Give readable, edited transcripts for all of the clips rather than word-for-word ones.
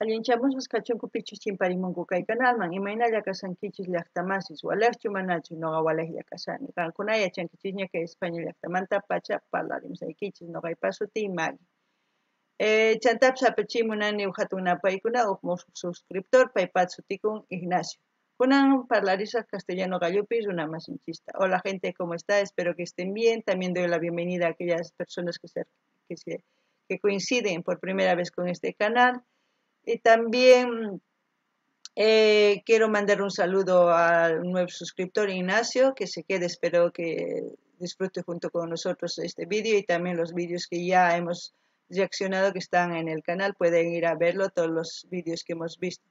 Allinchamos kachunku pichus chimparimunku kay canalman imaynalla kasankichis llaqtamasis walaqchu manachu noqa walaqlla kasani qankuna yachankichis kay España llaqtamanta pacha parlarimsaykichis noqaypas sutii Maggie. Chantapas apachimunani hatun napaykuna uq suscriptor paypas sutikun Ignacio. Kunan parlarisaq castellano gallupi runa masinchista. Hola gente, ¿cómo está? Espero que estén bien. También doy la bienvenida a aquellas personas que coinciden por primera vez con este canal. Y también quiero mandar un saludo al nuevo suscriptor Ignacio, que se quede, espero que disfrute junto con nosotros este vídeo y también los vídeos que ya hemos reaccionado que están en el canal, pueden ir a verlo, todos los vídeos que hemos visto.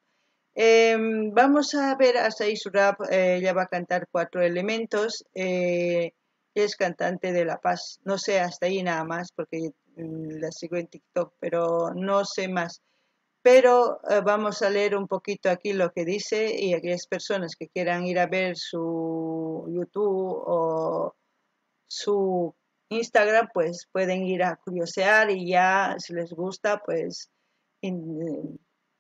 Vamos a ver a Saiz Rap, ella va a cantar 4 elementos, es cantante de La Paz, no sé, hasta ahí nada más porque la sigo en TikTok, pero no sé más. Pero vamos a leer un poquito aquí lo que dice y aquellas personas que quieran ir a ver su YouTube o su Instagram, pues pueden ir a curiosear y ya si les gusta, pues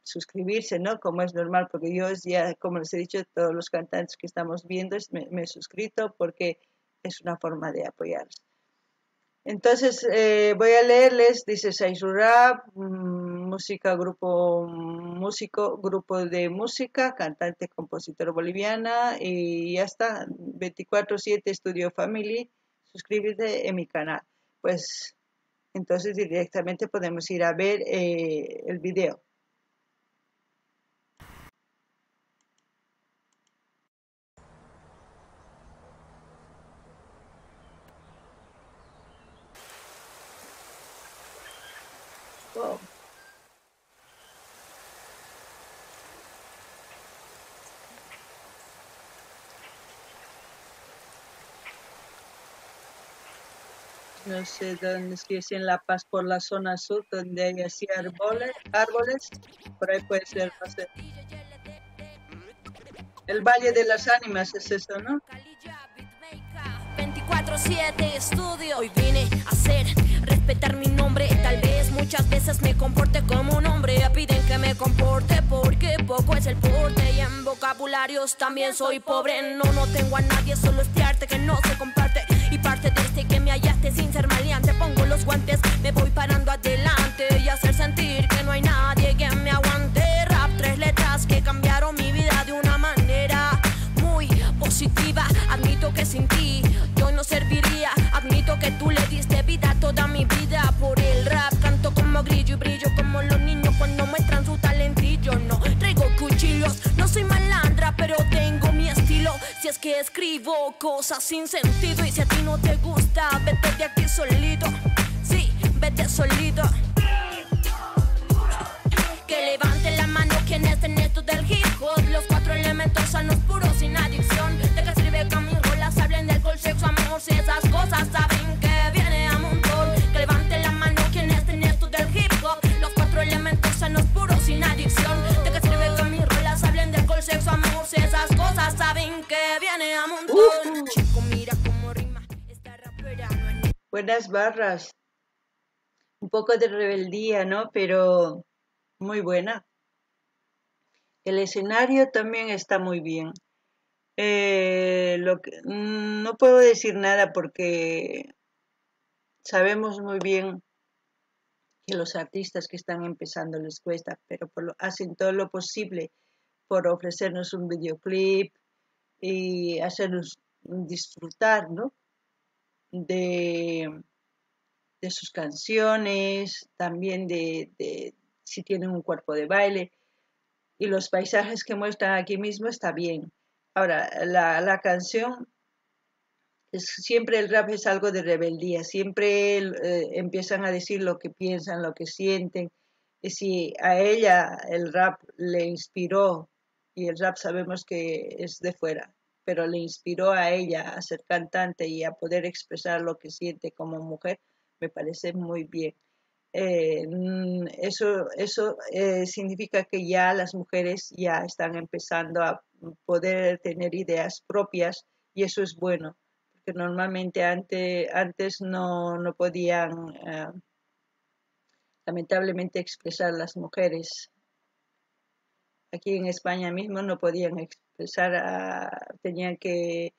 suscribirse, ¿no? Como es normal, porque yo ya, como les he dicho, todos los cantantes que estamos viendo me he suscrito porque es una forma de apoyarlos. Entonces voy a leerles, dice Saiz Rap, grupo de música, cantante, compositor boliviana y ya está, 24/7 Studio Family, suscríbete en mi canal. Pues entonces directamente podemos ir a ver el video. Wow. No sé dónde es que es en La Paz, por la zona sur, donde hay así árboles, por ahí puede ser, no sé. El Valle de las Ánimas es eso, ¿no? 24/7 estudio. Hoy vine a hacer respetar mi nombre. Tal vez muchas veces me comporte como un hombre. Piden que me comporte porque poco es el porte. Y en vocabularios también soy pobre. No tengo a nadie, solo este arte que no se comparte. Y parte de este que me hallaste sin ser maleante. Pongo los guantes, me voy parando adelante. Y hacer sentir que no hay nadie que me aguante. Rap, 3 letras que cambiaron mi vida de una manera muy positiva. Admito que sin ti yo no serviría. Admito que tú le diste vida a toda mi vida. Por el rap canto como grillo y brillo como los niños cuando muestran su talentillo. No traigo cuchillos, no soy malandra, pero tengo mi estilo. Si es que escribo cosas sin sentido y si a ti no te gusta, vete de aquí solito. Sí, vete solito. Que levante la mano quien esté en esto del hip hop. Los 4 elementos sanos, puros, sin adicción. De que escribe con mis rolas, hablen de alcohol, sexo, amor. Si esas cosas saben que viene a montón. Que levante la mano quien esté en esto del hip hop. Los 4 elementos sanos, puros, sin adicción. De que escribe con mis rolas, hablen de alcohol, sexo, amor. Si esas cosas saben que viene a montón. Chico, mira cómo rima esta rapera. Buenas barras. Un poco de rebeldía, ¿no? Pero muy buena. El escenario también está muy bien. No puedo decir nada porque sabemos muy bien que los artistas que están empezando les cuesta, pero hacen todo lo posible por ofrecernos un videoclip y hacernos disfrutar, ¿no? de sus canciones, también de si tienen un cuerpo de baile. Y los paisajes que muestran aquí mismo está bien. Ahora, la canción, siempre el rap es algo de rebeldía, siempre empiezan a decir lo que piensan, lo que sienten. Y si a ella el rap le inspiró, y el rap sabemos que es de fuera, pero le inspiró a ella a ser cantante y a poder expresar lo que siente como mujer, me parece muy bien. Eso significa que ya las mujeres ya están empezando a poder tener ideas propias y eso es bueno, porque normalmente antes no podían lamentablemente expresar las mujeres Aquí en España mismo no podían expresar, tenían que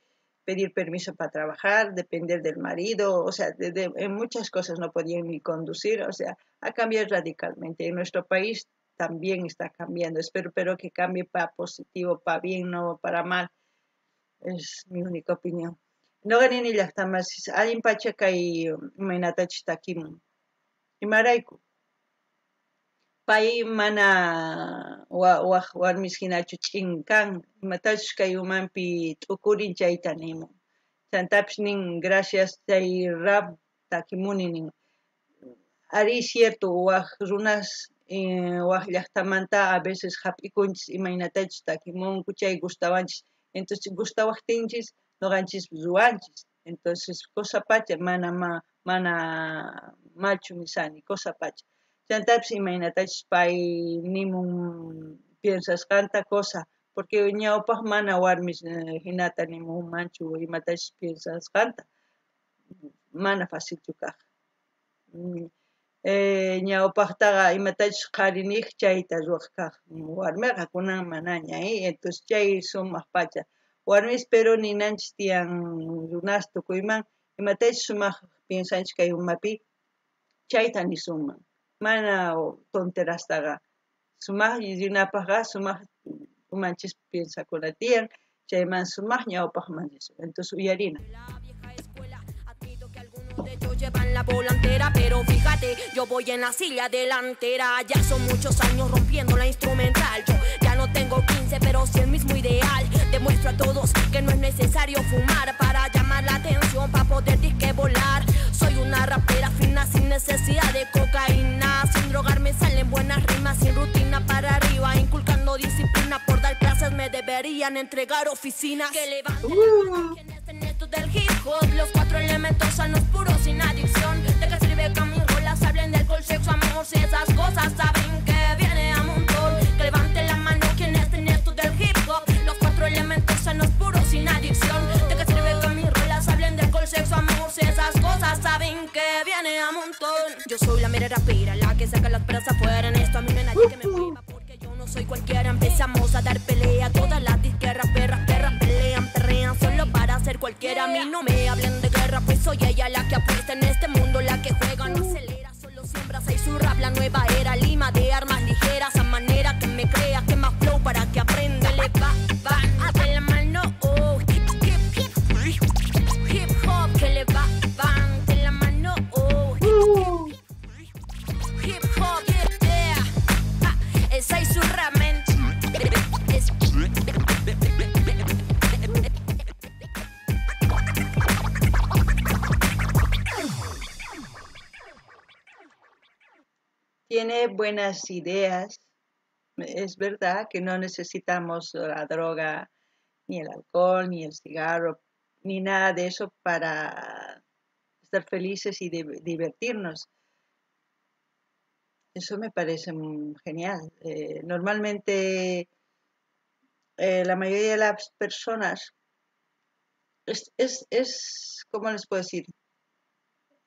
pedir permiso para trabajar, depender del marido, o sea, en muchas cosas no podían ni conducir, o sea, ha cambiado radicalmente. En nuestro país también está cambiando. Espero que cambie para positivo, para bien, no para mal. Es mi única opinión. No gané ni las tamas. Alguien pachaca y mainata chistakim. Y maraiku. Pay mana warmis hinachu ch'inkan. Imatash kay umanpi t'ukurin chayta nimun. Chantapish nin gracias chay rap takimuni nin. Ari cierto waq runas waq llaqtamanta a veces hap'ikunchis imaynatachus takimunku chay gustawanchis. Entonces gustawaqtinchis noqanchis ruwanchis. Entonces cosa pacha mana malchu nisani cosa pacha. Chantapish imaynatachus pay nimun piensasqanta cosa porque ñawpaq mana warmis hinata nimunmanchu imatachus piensasqanta mana facilchu kaq. Ñawpaqtaqa imatachus qharinik chayta ruwaq kaq warmiqa kunan manaña, entonces chay sumaq pacha. Warmis pero ninanchis tiyan runas tukuyman imatachus sumaq piensanchis kay umapi chayta nisunman. Mana tonterastaqa sumaq rinapaqqa sumaq umanchis piensakuna tiyan chayman sumaq ñawpaqman nisun. Entonces uyarina. De ellos llevan la volantera, pero fíjate, yo voy en la silla delantera. Ya son muchos años rompiendo la instrumental. Yo ya no tengo 15, pero sí el mismo ideal. Demuestro a todos que no es necesario fumar para llamar la atención, para poder disque volar. Soy una rapera fina sin necesidad de cocaína. Sin drogar me salen buenas rimas, sin rutina para arriba. Inculcando disciplina por dar clases me deberían entregar oficinas. Que levanten esto del hip hop, los 4 elementos sanos puros sin adicción. De que sirve que mis rolas hablen de alcohol, sexo, amor, si esas cosas saben que viene a montón. Que levanten la mano quienes estén esto del hip hop, los 4 elementos sanos puros sin adicción. De que sirve que mis rolas hablen de alcohol, sexo, amor, si esas cosas saben que viene a montón. Yo soy la mera rapera, la que saca las peras afuera. En esto a mí no hay nadie que me mueva porque yo no soy cualquiera. Empezamos a dar pelea, todas las disqueras perras perrean solo para ser cualquiera. A mí no me hablen de guerra, pues soy ella la que apuesta en este mundo, la que juega, no acelera, solo siembra y su rap, la nueva era, lima de armas ligeras, a manera que me crea, que más flow para que aprenda. Le va, de la mano, hip hop, que le va, de la mano, hip hop, yeah, esa y su ramen. Tiene buenas ideas. Es verdad que no necesitamos la droga, ni el alcohol, ni el cigarro, ni nada de eso para estar felices y divertirnos. Eso me parece genial. Normalmente la mayoría de las personas ¿cómo les puedo decir?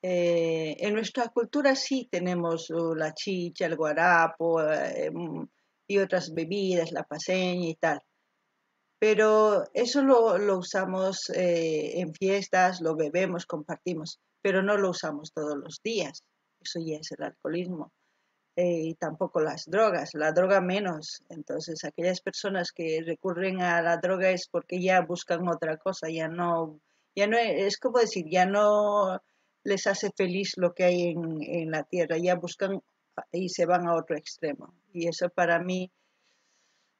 En nuestra cultura sí tenemos la chicha, el guarapo y otras bebidas, la paceña y tal. Pero eso lo usamos en fiestas, lo bebemos, compartimos, pero no lo usamos todos los días. Eso ya es el alcoholismo. Y tampoco las drogas, la droga menos. Entonces, aquellas personas que recurren a la droga es porque ya buscan otra cosa, ya no, es como decir, ya no les hace feliz lo que hay en la tierra, ya buscan y se van a otro extremo. Y eso para mí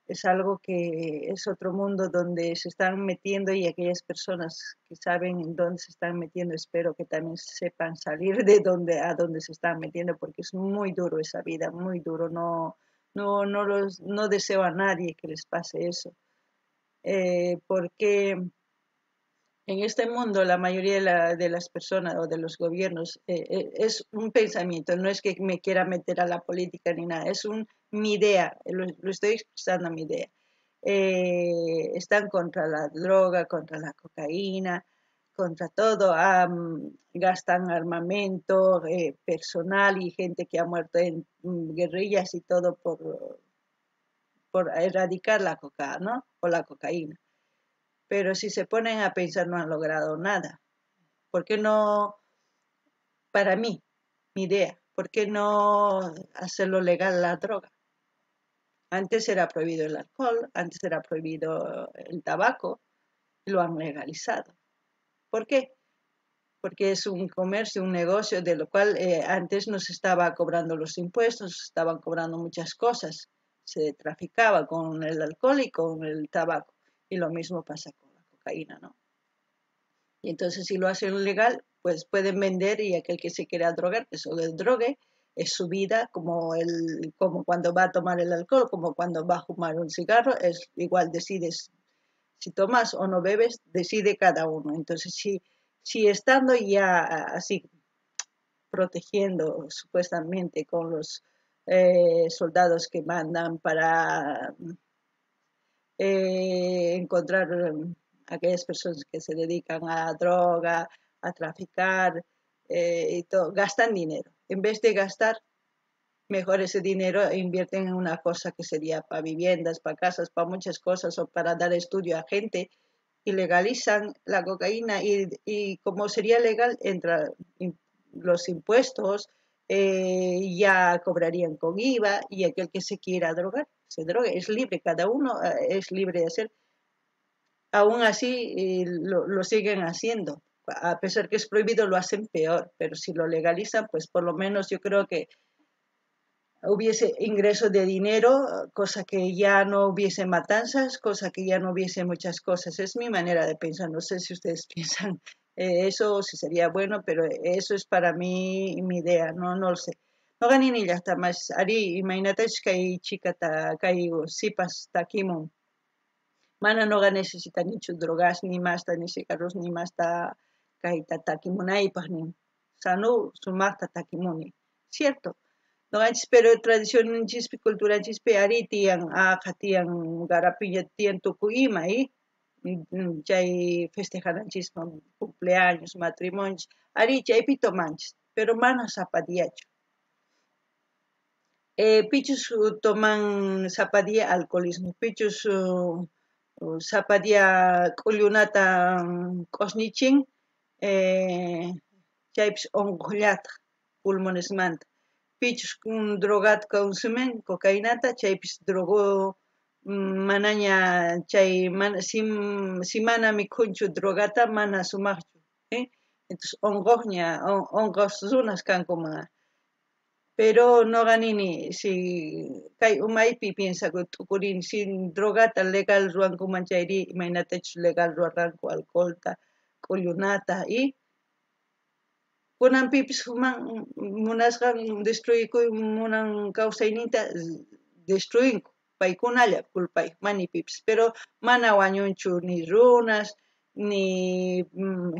es algo que es otro mundo donde se están metiendo y aquellas personas que saben en dónde se están metiendo, espero que también sepan salir de a dónde se están metiendo, porque es muy duro esa vida, muy duro. No deseo a nadie que les pase eso, porque en este mundo la mayoría de las personas o de los gobiernos es un pensamiento, no es que me quiera meter a la política ni nada, es mi idea, lo estoy expresando mi idea. Están contra la droga, contra la cocaína, contra todo, gastan armamento personal y gente que ha muerto en guerrillas y todo por erradicar la coca, ¿no? O la cocaína. Pero si se ponen a pensar no han logrado nada. ¿Por qué no, para mí, mi idea, por qué no hacerlo legal la droga? Antes era prohibido el alcohol, antes era prohibido el tabaco, y lo han legalizado. ¿Por qué? Porque es un comercio, un negocio de lo cual antes no se estaba cobrando los impuestos, se estaban cobrando muchas cosas, se traficaba con el alcohol y con el tabaco, y lo mismo pasa con la cocaína, ¿no? Y entonces si lo hacen legal, pues pueden vender y aquel que se quiera drogar, que solo el drogue, es su vida, como cuando va a tomar el alcohol, como cuando va a fumar un cigarro, es igual, decides si tomas o no bebes, decide cada uno. Entonces, si estando ya así protegiendo supuestamente con los soldados que mandan para encontrar aquellas personas que se dedican a droga, a traficar y todo, gastan dinero. En vez de gastar, mejor ese dinero invierten en una cosa que sería para viviendas, para casas, para muchas cosas o para dar estudio a gente y legalizan la cocaína y como sería legal, entra los impuestos, ya cobrarían con IVA y aquel que se quiera drogar, se drogue, es libre, cada uno es libre de hacer. Aún así lo siguen haciendo, a pesar que es prohibido lo hacen peor, pero si lo legalizan, pues por lo menos yo creo que hubiese ingreso de dinero, cosa que ya no hubiese matanzas, cosa que ya no hubiese muchas cosas. Es mi manera de pensar, no sé si ustedes piensan eso, si sería bueno, pero eso es para mí mi idea, no lo sé. No gané ni ya está más, Ari, imagínate que hay chica, hay sipas, taquimon. Mana no necesita ni drogas, ni más, ni cigarros, ni más, taquimonay, ni sano, sumasta taquimoni. ¿Cierto? No antes, pero tradición chispe, cultura chispe, ari tiang, tiang, garapilla, tiang tucuima, chay festejan chispa, cumpleaños, matrimonios, ari chay pito manches, pero mana zapadiacho. Pichus toman zapadía alcoholismo, pichus zapadía kulyunata kosnichin, chaypis onqullata pulmones manta. Pichus drogat consumen cocainata, chaypis drogo manaña chay si mana mikhunchu drogata mana sumaqchu, entonces onqos runas kankuman. Pero no ganini si kay umaypi piensa que tukurin sin drogata legal ruankuman chayri imaynatachus legal ruarqanku alcoholta kullunata y kunanpipis munasqan destruyikuy munan kawsayninta destruyinku paykunalla kulpay manipipis pero mana wañunchu ni runas ni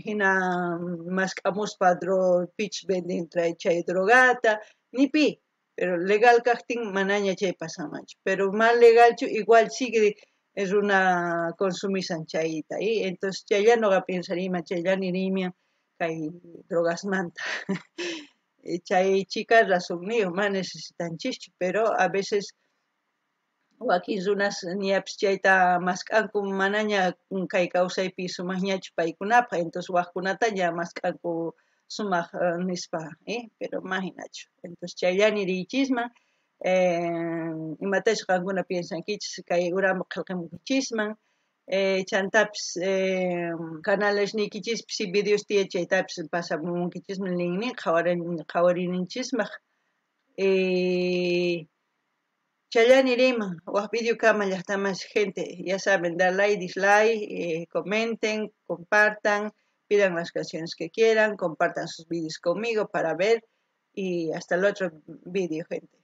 hina masqamuspa pich venden chay drogata ni pi, pero legal kaqtin manaña chay pasamanchu, pero mal legalchu igual sigue es una consumisan chayita, entonces chaylla noqa pensarinman chaylla nirimian kay drogas manta. Chay chicas razonniyo ma necesitanchischu, pero a veces wakin runas niapis chayta masqanku manaña kay kawsaypi sumaqñachu paykunapaq, entonces waqkunata ña masqanku sumaq nispa, pero imaginachu. Entonces chaylla nirichisman, imatachu qankuna piensankichis kay uraman qillqamunchisman, chantapis canalesnikichispis si videos tiyan chaytapis pasamunkichisman linnin qhawarininchikmaq, chaylla niriman, waq video kama llaqtamas gente, ya saben, dar like, dislike, comenten, compartan, pidan las canciones que quieran, compartan sus vídeos conmigo para ver y hasta el otro vídeo, gente.